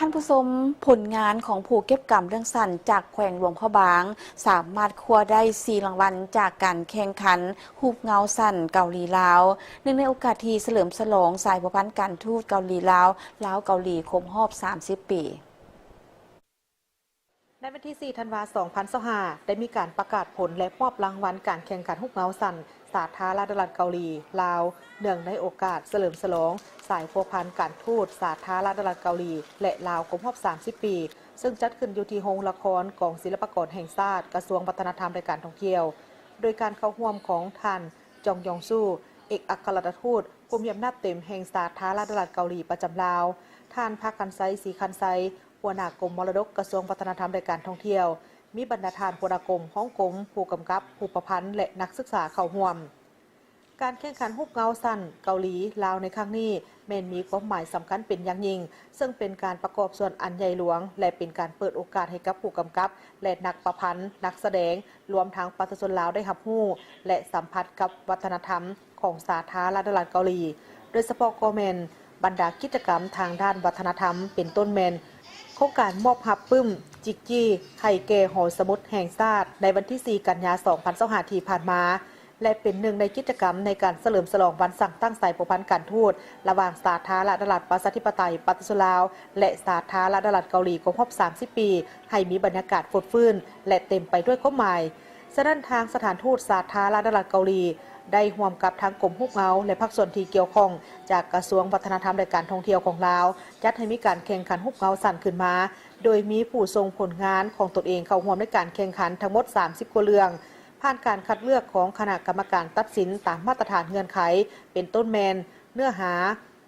ท่านผู้ชมผลงานของผู้เก็บกำเรื่องสั้นจากแขวงหลวงพระบางสามารถคว้าได้4 รางวัลจากการแข่งขันฮูปเงาสั้นเกาหลีลาวเนื่องในโอกาสที่เฉลิมฉลองสายสัมพันธ์การทูตเกาหลีลาวเกาหลีครบรอบ30 ปีในวันที่ 4 ธันวาคม 2025ได้มีการประกาศผลและมอบรางวัลการแข่งขันฮูปเงาสั้นสาธารณรัฐเกาหลีลาวเนื่องในโอกาสเฉลิมฉลองสายพัวพันการทูตสาธารณรัฐเกาหลีและลาวครบรอบ30 ปีซึ่งจัดขึ้นอยู่ที่โรงละครกองศิลปากรแห่งชาติกระทรวงวัฒนธรรมและการท่องเที่ยวโดยการเข้าร่วมของท่านจองยองซูเอกอัครราชทูตผู้มีอำนาจเต็มแห่งสาธารณรัฐเกาหลีประจำลาวท่านภาคันไซศรีคันไซหัวหน้ากรมมรดกกระทรวงวัฒนธรรมและการท่องเที่ยวมีบรรณาธิการหัวหน้ากรมห้องกรมผู้กำกับผู้ประพันธ์และนักศึกษาเข้าร่วมการแข่งขันฮูปเงาสั้นเกาหลีลาวในครั้งนี้แม้นมีความหมายสำคัญเป็นอย่างยิ่งซึ่งเป็นการประกอบส่วนอันใหญ่หลวงและเป็นการเปิดโอกาสให้กับผู้กำกับและนักประพันธ์นักแสดงรวมทั้งประชาชนลาวได้รับรู้และสัมผัสกับวัฒนธรรมของสาธารณรัฐเกาหลีโดยเฉพาะก็แม่นบรรดากิจกรรมทางด้านวัฒนธรรมเป็นต้นแม่นโครงการมอบหับปึ้มจิกจี้ไข่แก่หอสมุดแห่งชาติในวันที่ 4 กันยายน 2025 ที่ผ่านมาและเป็นหนึ่งในกิจกรรมในการเฉลิมฉลองวันสั่งตั้งสายสัมพันธ์การทูตระหว่างสาธารณรัฐประชาธิปไตยประชาชนลาวและสาธารณรัฐเกาหลีครบรอบ30 ปีให้มีบรรยากาศฟดฟื้นและเต็มไปด้วยความหมายฉะนั้นทางสถานทูตสาธารณรัฐเกาหลีได้ร่วมกับทางกรมฮูปเงาและภาคส่วนที่เกี่ยวข้องจากกระทรวงวัฒนธรรมและการท่องเที่ยวของลาวจัดให้มีการแข่งขันฮูปเงาสั้นขึ้นมาโดยมีผู้ทรงผลงานของตนเองเข้าร่วมในการแข่งขันทั้งหมด30 กว่าเรื่องผ่านการคัดเลือกของคณะกรรมการตัดสินตามมาตรฐานเงื่อนไขเป็นต้นแมนเนื้อหา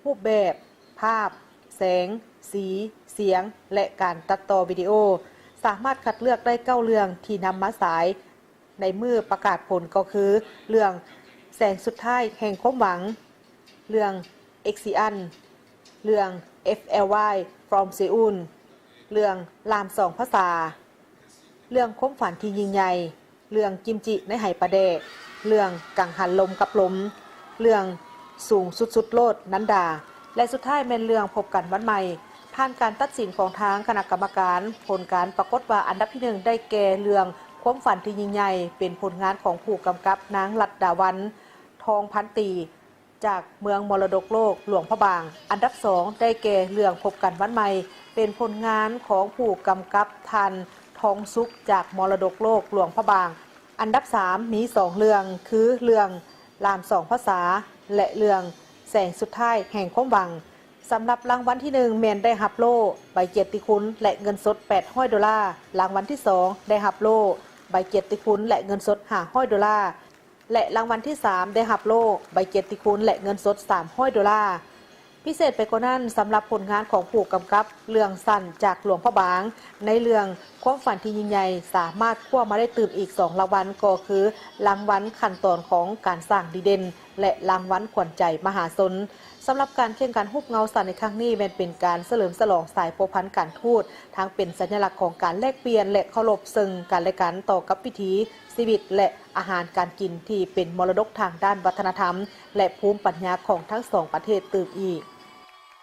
รูปแบบภาพแสงสีเสียงและการตัดต่อวิดีโอสามารถคัดเลือกได้9เรื่องที่นำมาฉายในมือประกาศผลก็คือเรื่องแสงสุดท้ายแห่งความหวังเรื่อง Exian เรื่อง FLY from Seoul เรื่องลามสองภาษาเรื่องความฝันที่ยิ่งใหญ่เรื่องกิมจิในไหปลาแดกเรื่องกังหันลมกับลมเรื่องสูงสุดโลดนันดาและสุดท้ายเป็นเรื่องพบกันวันใหม่ผ่านการตัดสินของทางคณะกรรมการผลการปรากฏว่าอันดับที่1ได้แก่เรื่องความฝันที่ยิ่งใหญ่เป็นผลงานของผู้กำกับนางลัดดาวันทองพันตีจากเมืองมรดกโลกหลวงพระบางอันดับ2ได้แก่เรื่องพบกันวันใหม่เป็นผลงานของผู้กำกับทันทองสุขจากมรดกโลกหลวงพระบางอันดับ3มี2เรื่องคือเรื่องลามสองภาษาและเรื่องแสงสุดท้ายแห่งความหวังสำหรับรางวัลที่1แมนได้รับโล่ใบเกียรติคุณและเงินสด$800รางวัลที่2ได้รับโล่ใบเกียรติคุณและเงินสด$500และรางวัลที่3ได้รับโล่ใบเกียรติคุณและเงินสด$300พิเศษไปกว่านั้นสำหรับผลงานของผู้กำกับเรื่องสั้นจากหลวงพระบางในเรื่องความฝันที่ยิ่งใหญ่สามารถคว้ามาได้ตื่นอีก2รางวัลก็คือรางวัลขั้นตอนของการสร้างดีเด่นและรางวัลขวัญใจมหาชนสำหรับการแข่งขันฮูปเงาสั้นในครั้งนี้เป็นการเฉลิมฉลองสายพัวพันการทูตทั้งเป็นสัญลักษณ์ของการแลกเปลี่ยนและเคารพซึ่งกันและกันต่อกับวิถีชีวิตและอาหารการกินที่เป็นมรดกทางด้านวัฒนธรรมและภูมิปัญญาของทั้ง2ประเทศตื่นอีก